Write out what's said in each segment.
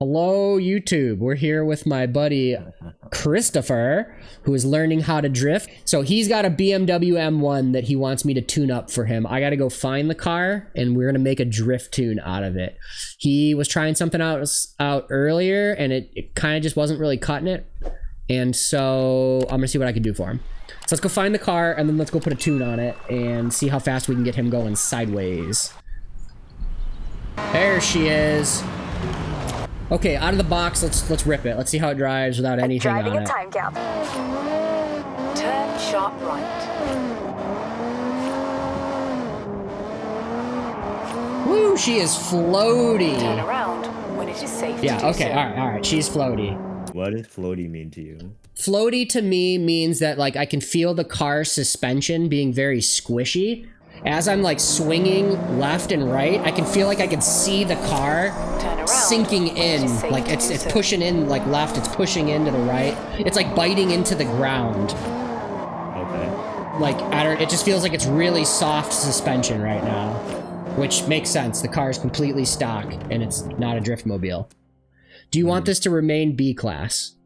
Hello, YouTube. We're here with my buddy Christopher, who is learning how to drift. So he's got a BMW M1 that he wants me to tune up for him. I got to go find the car, and we're going to make a drift tune out of it. He was trying something out earlier, and it kind of just wasn't really cutting it. And so I'm going to see what I can do for him. So let's go find the car, and then let's go put a tune on it and see how fast we can get him going sideways. There she is. Okay, out of the box, let's rip it. Let's see how it drives without anything on it. Driving a time gap. Turn sharp right. Woo, she is floaty. Turn around when it is safe to do okay, so. all right, she's floaty. What does floaty mean to you? Floaty to me means that like I can feel the car's suspension being very squishy. As I'm like swinging left and right, I can feel like I can see the car sinking in, like it's pushing in like left, it's pushing into the right. It's like biting into the ground. Okay. Like it just feels like it's really soft suspension right now, which makes sense. The car is completely stock and it's not a drift mobile. Do you want this to remain B class?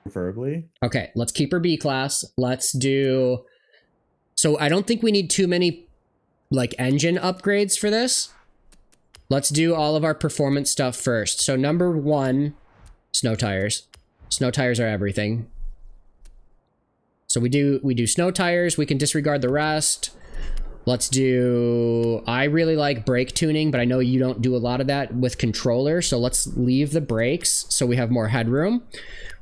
Preferably. Okay, let's keep her B class. Let's do. So I don't think we need too many like engine upgrades for this. Let's do all of our performance stuff first. So number one, snow tires. Snow tires are everything. So we do snow tires. We can disregard the rest. Let's do, I really like brake tuning, but I know you don't do a lot of that with controller. So let's leave the brakes so we have more headroom.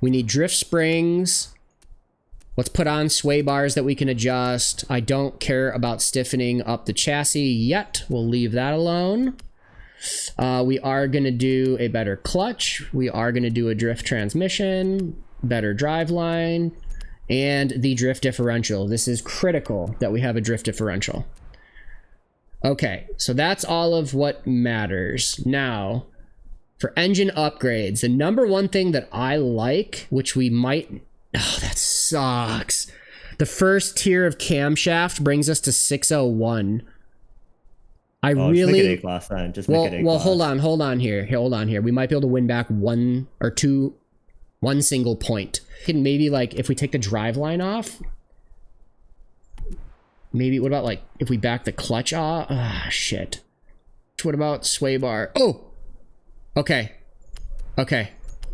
We need drift springs. Let's put on sway bars that we can adjust. I don't care about stiffening up the chassis yet. We'll leave that alone. We are going to do a better clutch. We are going to do a drift transmission, better driveline, and the drift differential. This is critical that we have a drift differential. Okay, so that's all of what matters. Now, for engine upgrades, the number one thing that I like, which we might... Oh, that sucks. The first tier of camshaft brings us to 601. I really make it A-class then. Just make it A-class. Well, hold on here. We might be able to win back one single point. Can maybe like if we take the driveline off, maybe what about like if we back the clutch off? Ah, shit. What about sway bar? Oh, okay.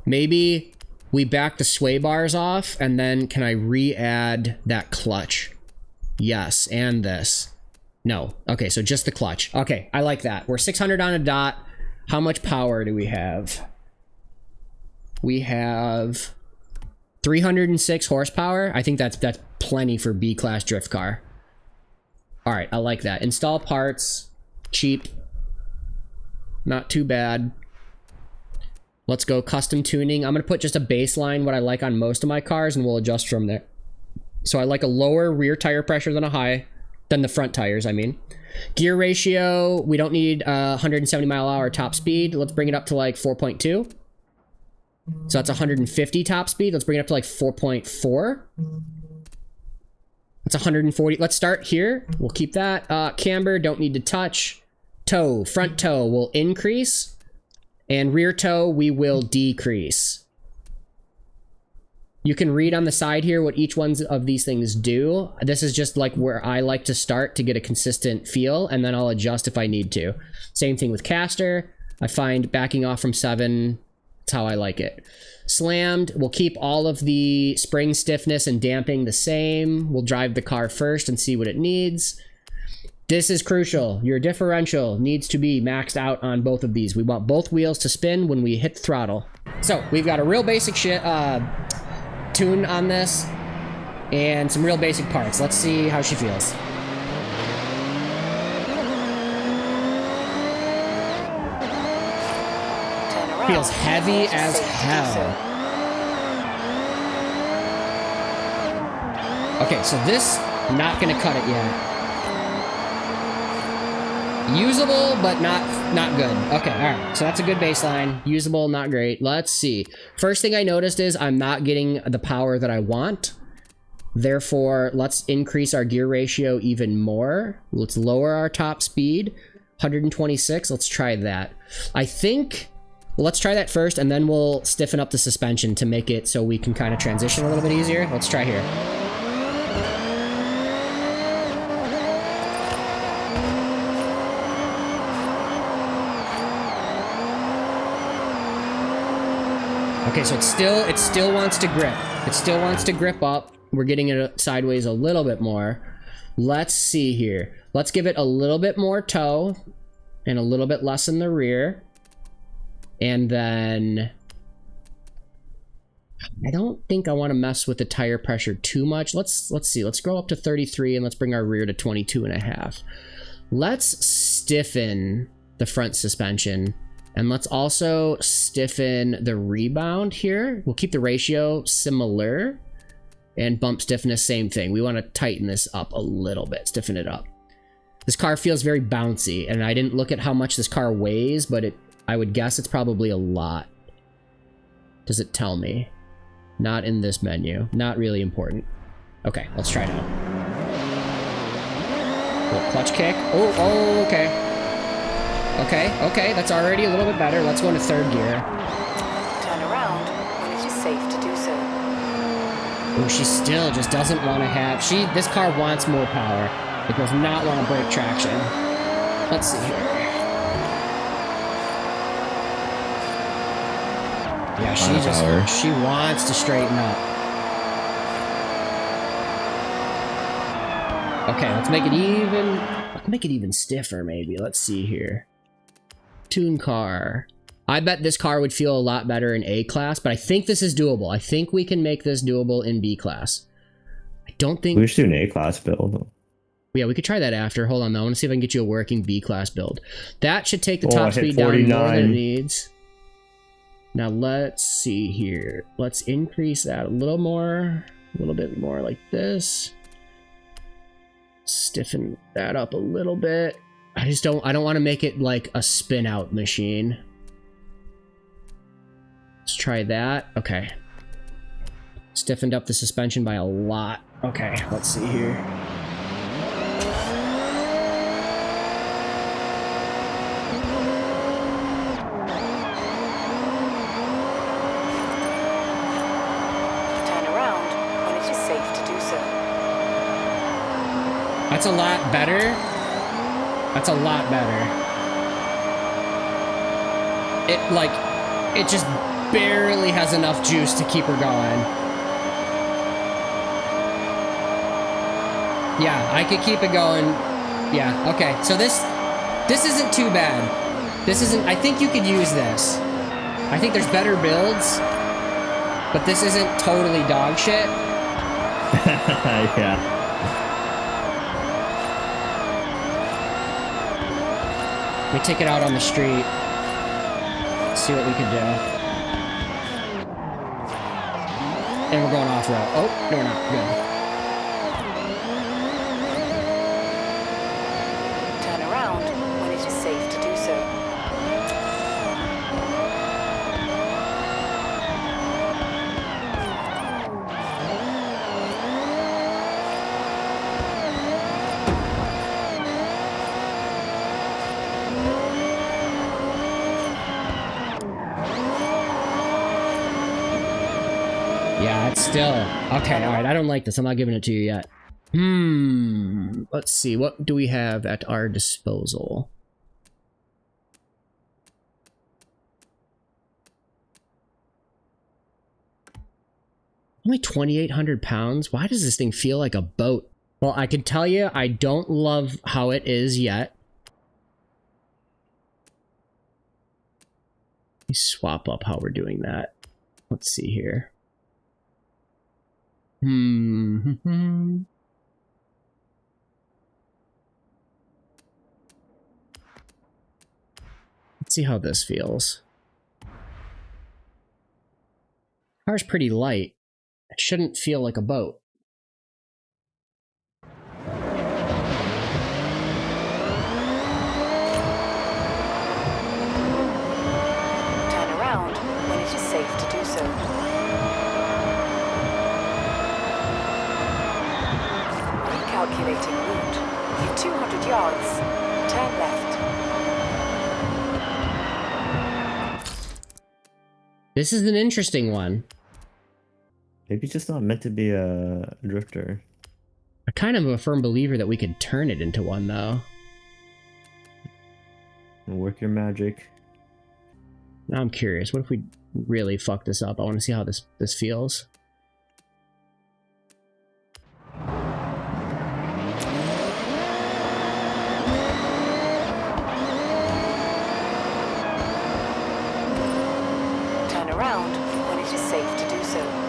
Maybe we back the sway bars off, and then can I re-add that clutch? Yes, and this. No. Okay, so just the clutch. Okay, I like that. We're 600 on a dot. How much power do we have? We have 306 horsepower. I think that's plenty for B-class drift car. All right, I like that. Install parts. Cheap. Not too bad. Let's go custom tuning. I'm going to put just a baseline, what I like on most of my cars, and we'll adjust from there. So I like a lower rear tire pressure than the front tires, I mean. Gear ratio, we don't need 170 mile an hour top speed. Let's bring it up to like 4.2. So that's 150 top speed. Let's bring it up to like 4.4. That's 140. Let's start here. We'll keep that. Camber, don't need to touch. Toe, front toe will increase. And rear toe, we will decrease. You can read on the side here what each one of these things do. This is just like where I like to start to get a consistent feel, and then I'll adjust if I need to. Same thing with caster. I find backing off from 7, that's how I like it. Slammed, we'll keep all of the spring stiffness and damping the same. We'll drive the car first and see what it needs. This is crucial. Your differential needs to be maxed out on both of these. We want both wheels to spin when we hit throttle. So we've got a real basic tune on this and some real basic parts. Let's see how she feels. Feels heavy as hell. Okay, so this, not gonna cut it yet. Usable, but not good. Okay, all right. So that's a good baseline. Usable, not great. Let's see. First thing I noticed is I'm not getting the power that I want. Therefore, let's increase our gear ratio even more. Let's lower our top speed. 126. Let's try that. I think Well, let's try that first, and then we'll stiffen up the suspension to make it so we can kind of transition a little bit easier. Let's try here. Okay, so it still wants to grip. It still wants to grip up. We're getting it sideways a little bit more. Let's see here. Let's give it a little bit more toe and a little bit less in the rear. And then I don't think I want to mess with the tire pressure too much. Let's see. Let's go up to 33 and let's bring our rear to 22.5. Let's stiffen the front suspension, and let's also stiffen the rebound here. We'll keep the ratio similar, and bump stiffness, same thing. We want to tighten this up a little bit, stiffen it up. This car feels very bouncy, and I didn't look at how much this car weighs, but I would guess it's probably a lot. Does it tell me? Not in this menu. Not really important. Okay, let's try now. Little clutch kick. Oh, okay. Okay, that's already a little bit better. Let's go into third gear. Turn around when it is safe to do so. Oh, she still just doesn't want to have... This car wants more power. It does not want to brake traction. Let's see here. Yeah, she wants to straighten up. Okay, let's make it even stiffer maybe. Let's see here. Tune car. I bet this car would feel a lot better in A class, but I think this is doable. I think we can make this doable in B class. I don't think... We should do an A class build. Yeah, we could try that after. Hold on though. I want to see if I can get you a working B class build. That should take the top speed down more than it needs. Now let's see here. Let's increase that a little more. A little bit more like this. Stiffen that up a little bit. I don't want to make it like a spin out machine. Let's try that. Okay. Stiffened up the suspension by a lot. Okay, let's see here. That's a lot better. That's a lot better. It just barely has enough juice to keep her going. Yeah, I could keep it going. Yeah, okay. So this isn't too bad. I think you could use this. I think there's better builds, but this isn't totally dog shit. Yeah. We take it out on the street. See what we can do. And we're going off road. Oh, no, we're not. Good. Turn around when it is safe to do so. Yeah, it's still... Okay, alright, I don't like this. I'm not giving it to you yet. Let's see. What do we have at our disposal? Only 2,800 pounds? Why does this thing feel like a boat? Well, I can tell you, I don't love how it is yet. Let me swap up how we're doing that. Let's see here. Let's see how this feels. Car's pretty light. It shouldn't feel like a boat. Turn around when it is safe to do so. Recalculating route. In 200 yards, turn left. This is an interesting one. Maybe it's just not meant to be a drifter. I kind of am a firm believer that we could turn it into one, though. Work your magic. Now I'm curious. What if we really fuck this up? I want to see how this feels. Turn around when it is safe to do so.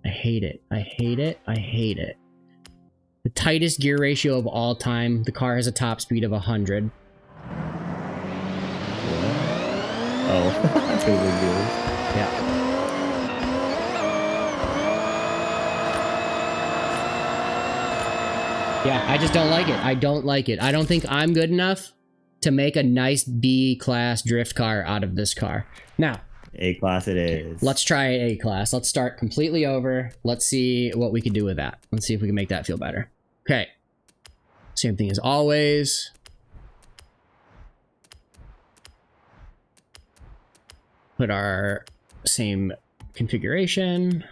I hate it. I hate it. I hate it. The tightest gear ratio of all time. The car has a top speed of 100. Oh, that's really good. Yeah. Yeah, I just don't like it. I don't like it. I don't think I'm good enough to make a nice B-class drift car out of this car. Now, A-class it is. let's try A-class. Let's start completely over. Let's see what we can do with that. Let's see if we can make that feel better. Okay. Same thing as always. Put our same configuration.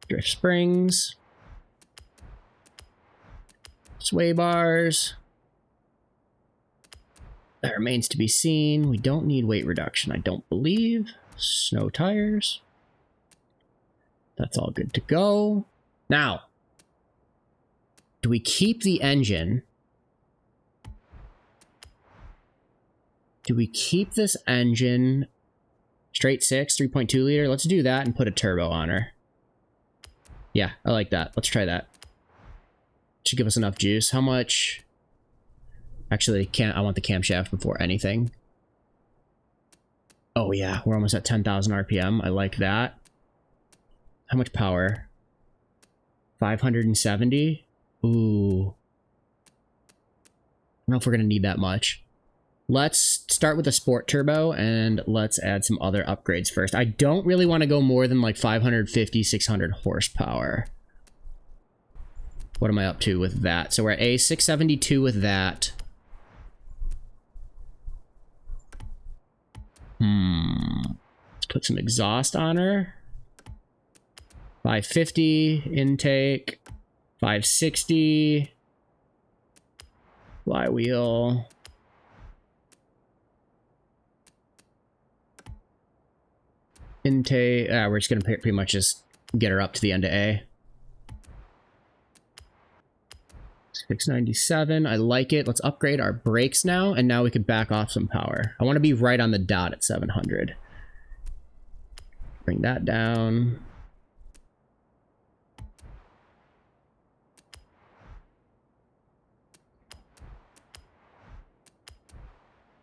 Drift springs. Sway bars. That remains to be seen. We don't need weight reduction, I don't believe. Snow tires. That's all good to go. Now, do we keep the engine? Do we keep this engine straight 6, 3.2 liter? Let's do that and put a turbo on her. Yeah, I like that. Let's try that. Should give us enough juice. How much? Actually, I want the camshaft before anything. Oh yeah, we're almost at 10,000 RPM. I like that. How much power? 570? Ooh. I don't know if we're going to need that much. Let's start with a sport turbo and let's add some other upgrades first. I don't really want to go more than like 550, 600 horsepower. What am I up to with that? So we're at A672 with that. Let's put some exhaust on her. 550 intake. 560. Flywheel. Intake. We're just going to pretty much just get her up to the end of A. 697. I like it. Let's upgrade our brakes now, and now we can back off some power. I want to be right on the dot at 700. Bring that down.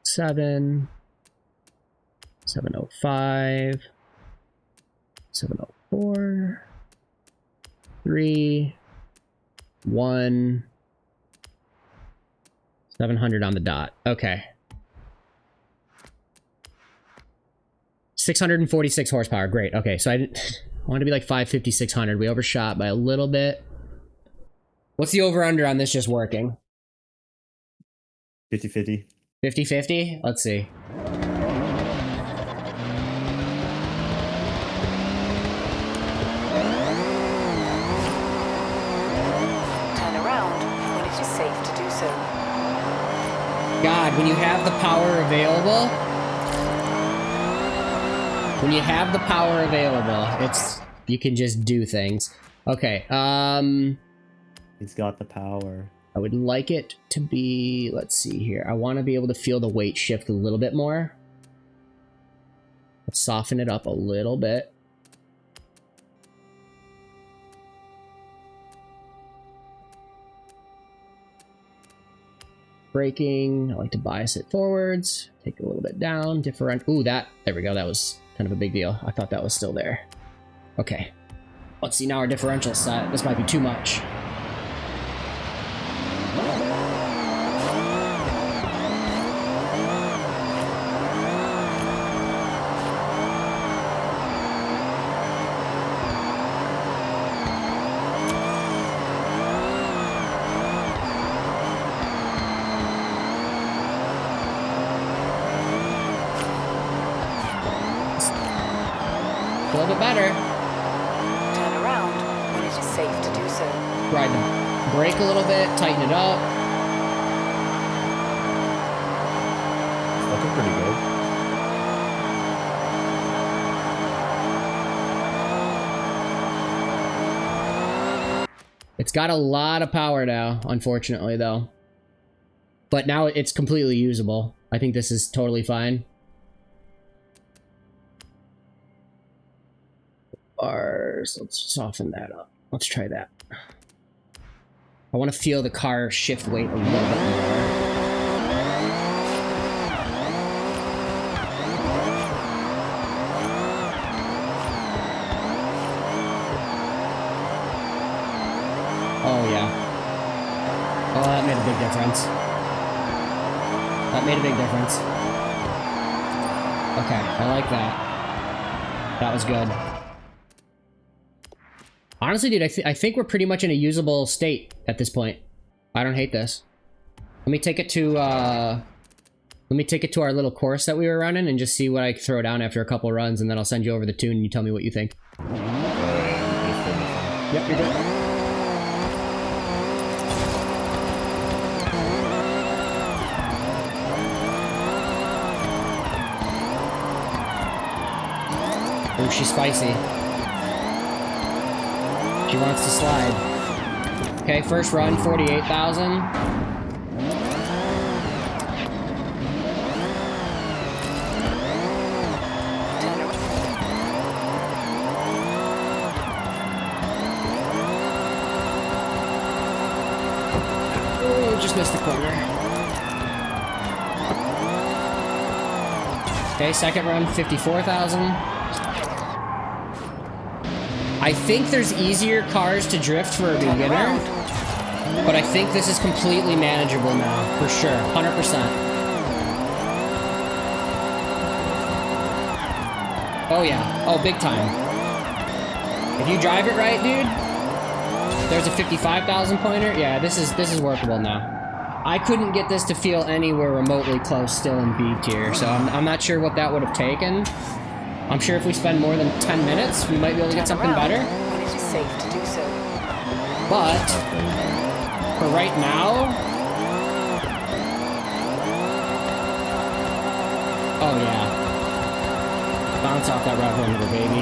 Seven. 705. 704. 3. 1. 700 on the dot. Okay. 646 horsepower. Great. Okay, so I want to be like 550, 600. We overshot by a little bit. What's the over-under on this just working? 50-50. 50-50? Let's see. Turn around when it is safe to do so. God, when you have the power available, it's you can just do things. Okay, He's got the power. I would like it to be, let's see here. I want to be able to feel the weight shift a little bit more. Let's soften it up a little bit. Braking, I like to bias it forwards, take it a little bit down, ooh, there we go, that was kind of a big deal. I thought that was still there. Okay, let's see now our differential set. This might be too much. A little bit better. Turn around when it is safe to do so. Ride the brake a little bit, tighten it up. It's looking pretty good. It's got a lot of power now, unfortunately, though. But now it's completely usable. I think this is totally fine. Bars, let's soften that up. Let's try that. I want to feel the car shift weight a little bit more. Oh, yeah. Oh, that made a big difference. That made a big difference. Okay, I like that. That was good. Honestly, dude, I think we're pretty much in a usable state at this point. I don't hate this. Let me take it to our little course that we were running and just see what I can throw down after a couple runs, and then I'll send you over the tune and you tell me what you think. Yep, you're good. Oh, she's spicy. She wants to slide. Okay, first run, 48,000. Oh, just missed the corner. Okay, second run, 54,000. I think there's easier cars to drift for a beginner, but I think this is completely manageable now, for sure, 100%. Oh yeah, oh big time. If you drive it right, dude, there's a 55,000 pointer. Yeah, this is workable now. I couldn't get this to feel anywhere remotely close still in B tier, so I'm not sure what that would have taken. I'm sure if we spend more than 10 minutes, we might be able to get something better. When it is safe to do so. But for right now, oh yeah, bounce off that right hand, baby.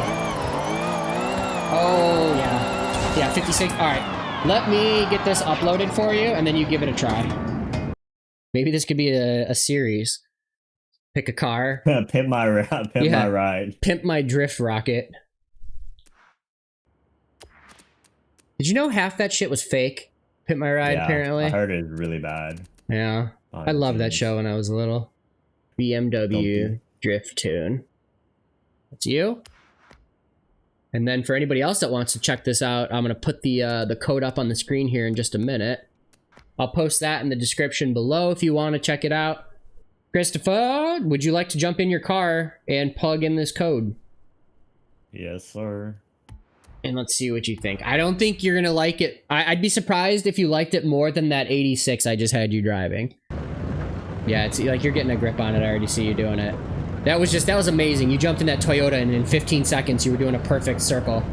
Oh yeah, yeah, 56. All right, let me get this uploaded for you, and then you give it a try. Maybe this could be a series. Pick a car. Pimp my ride. Pimp my drift rocket. Did you know half that shit was fake? Pimp my ride, Yeah, apparently. I heard it was really bad. Yeah. Oh, I loved that geez. show when I was little. BMW drift tune. That's you. And then for anybody else that wants to check this out, I'm going to put the code up on the screen here in just a minute. I'll post that in the description below if you want to check it out. Christopher, would you like to jump in your car and plug in this code? Yes, sir. And let's see what you think. I don't think you're going to like it. I'd be surprised if you liked it more than that 86 I just had you driving. Yeah, it's like you're getting a grip on it. I already see you doing it. That was amazing. You jumped in that Toyota and in 15 seconds you were doing a perfect circle.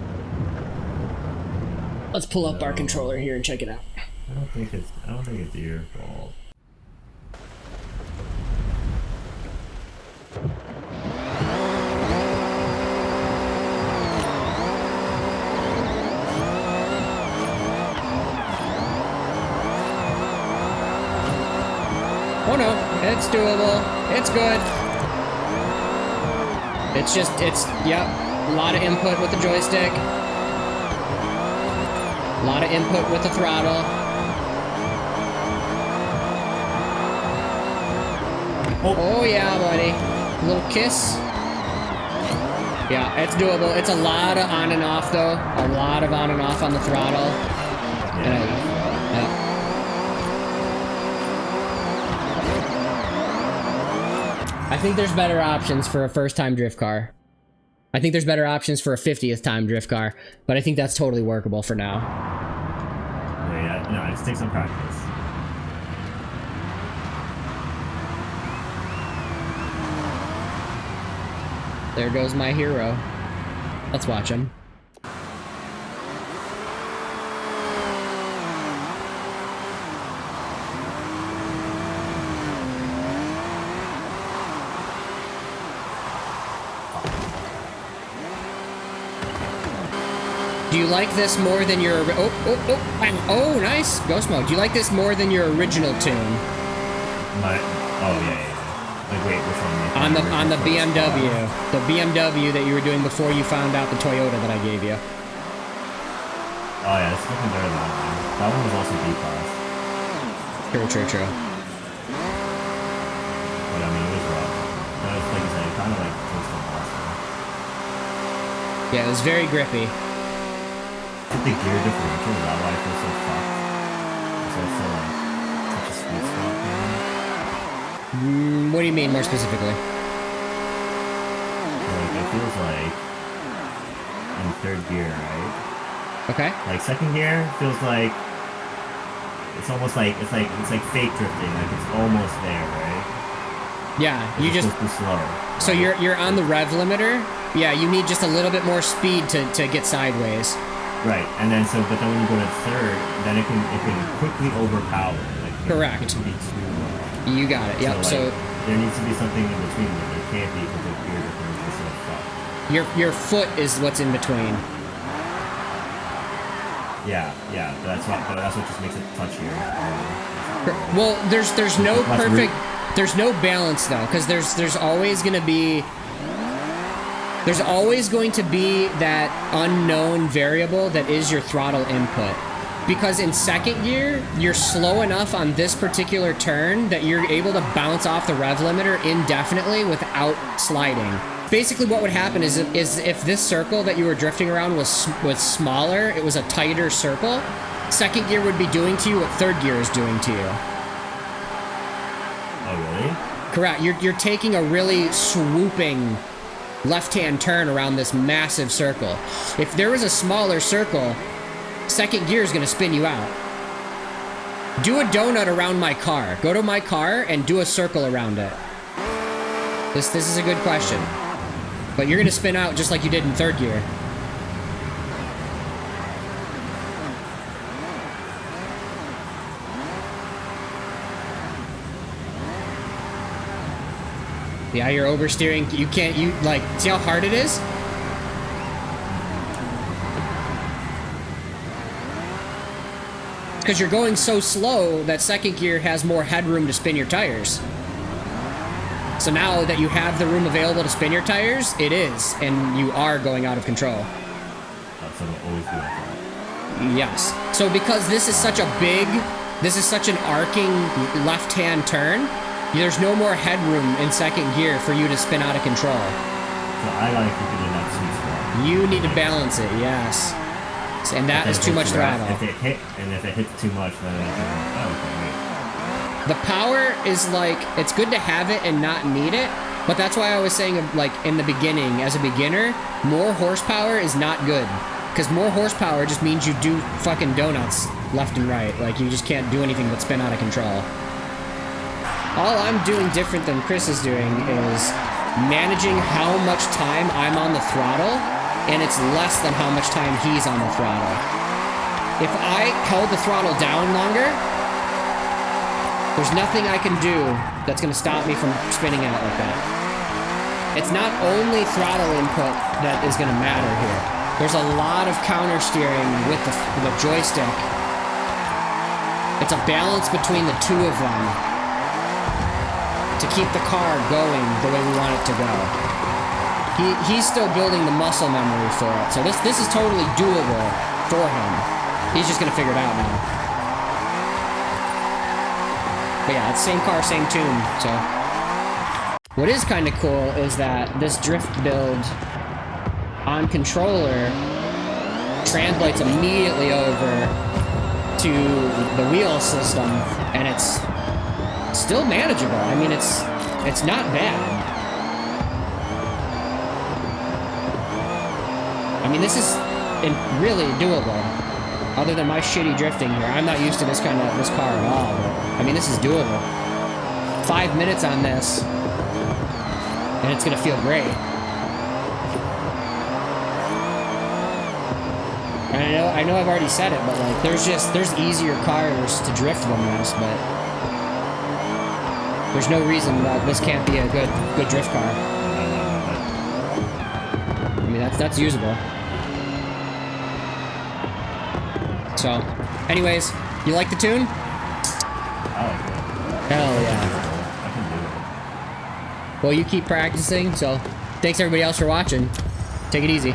Let's pull up our controller here and check it out. I don't think it's your fault. Oh no, it's doable. It's good. Yep, a lot of input with the joystick. A lot of input with the throttle. Oh yeah, buddy. A little kiss. Yeah, it's doable. It's a lot of on and off though. A lot of on and off on the throttle. Yeah. I think there's better options for a first-time drift car. I think there's better options for a 50th time drift car, but I think that's totally workable for now. Yeah, no, it just takes some practice. There goes my hero. Let's watch him. Do you like this more than your... Oh, nice! Ghost mode. Do you like this more than your original tune? Oh, yeah. Like, wait, which one? On the BMW. The BMW that you were doing before you found out the Toyota that I gave you. Oh, yeah, it's looking better than that one. That one was also B-Class. True. But, I mean, it was rough. That was, like you said, kind of like close to impossible. Yeah, it was very grippy. It's the gear differential, is that why I feel so fucked? So it's so, like, such a sweet spot, man. What do you mean, more specifically? Like, it feels like in third gear, right? Okay. Like, second gear feels like it's almost like it's like fake drifting, like it's almost there, right? Yeah, you just too slow. So you're on the rev limiter. Yeah, you need just a little bit more speed to get sideways. Right, and then but then when you go to third, then it can quickly overpower. Like, correct. It can be too low. You got it. Yep. So there needs to be something in between, but there can't be because the gear differential is so fucked. Your foot is what's in between. Yeah, but that's what just makes it touchier. Well, there's no perfect, there's no balance though, because there's always going to be that unknown variable that is your throttle input. Because in second gear, you're slow enough on this particular turn that you're able to bounce off the rev limiter indefinitely without sliding. Basically what would happen is if this circle that you were drifting around was smaller, it was a tighter circle, second gear would be doing to you what third gear is doing to you. Oh, really? Correct. You're taking a really swooping left-hand turn around this massive circle. If there was a smaller circle, second gear is going to spin you out. Do a donut around my car. Go to my car and do a circle around it. This is a good question. But you're going to spin out just like you did in third gear. Yeah, you're oversteering. See how hard it is? Because you're going so slow that second gear has more headroom to spin your tires. So now that you have the room available to spin your tires, it is, and you are going out of control. So it'll always be like that. Yes. So because this is such an arcing left-hand turn, there's no more headroom in second gear for you to spin out of control. So I gotta keep it in that sweet spot. You need to balance it, yes. And that is too much throttle. If it hits too much, then I can, okay, wait. The power is like, it's good to have it and not need it, but that's why I was saying, like, in the beginning, as a beginner, more horsepower is not good. Because more horsepower just means you do fucking donuts left and right. Like, you just can't do anything but spin out of control. All I'm doing different than Chris is doing is managing how much time I'm on the throttle, and it's less than how much time he's on the throttle. If I held the throttle down longer, there's nothing I can do that's going to stop me from spinning out like that. It's not only throttle input that is going to matter here. There's a lot of counter steering with the joystick. It's a balance between the two of them to keep the car going the way we want it to go. He's still building the muscle memory for it, so this is totally doable for him. He's just gonna figure it out now. But yeah, it's same car, same tune, so. What is kind of cool is that this drift build on controller translates immediately over to the wheel system, and it's still manageable. I mean, it's not bad. I mean, this is really doable. Other than my shitty drifting here, I'm not used to this car at all. But I mean, this is doable. 5 minutes on this, and it's gonna feel great. I know I've already said it, but like there's easier cars to drift than this, but there's no reason that this can't be a good drift car. I mean that's usable. So, anyways, you like the tune? I like it. Hell yeah. I can do it. Well, you keep practicing, so thanks everybody else for watching. Take it easy.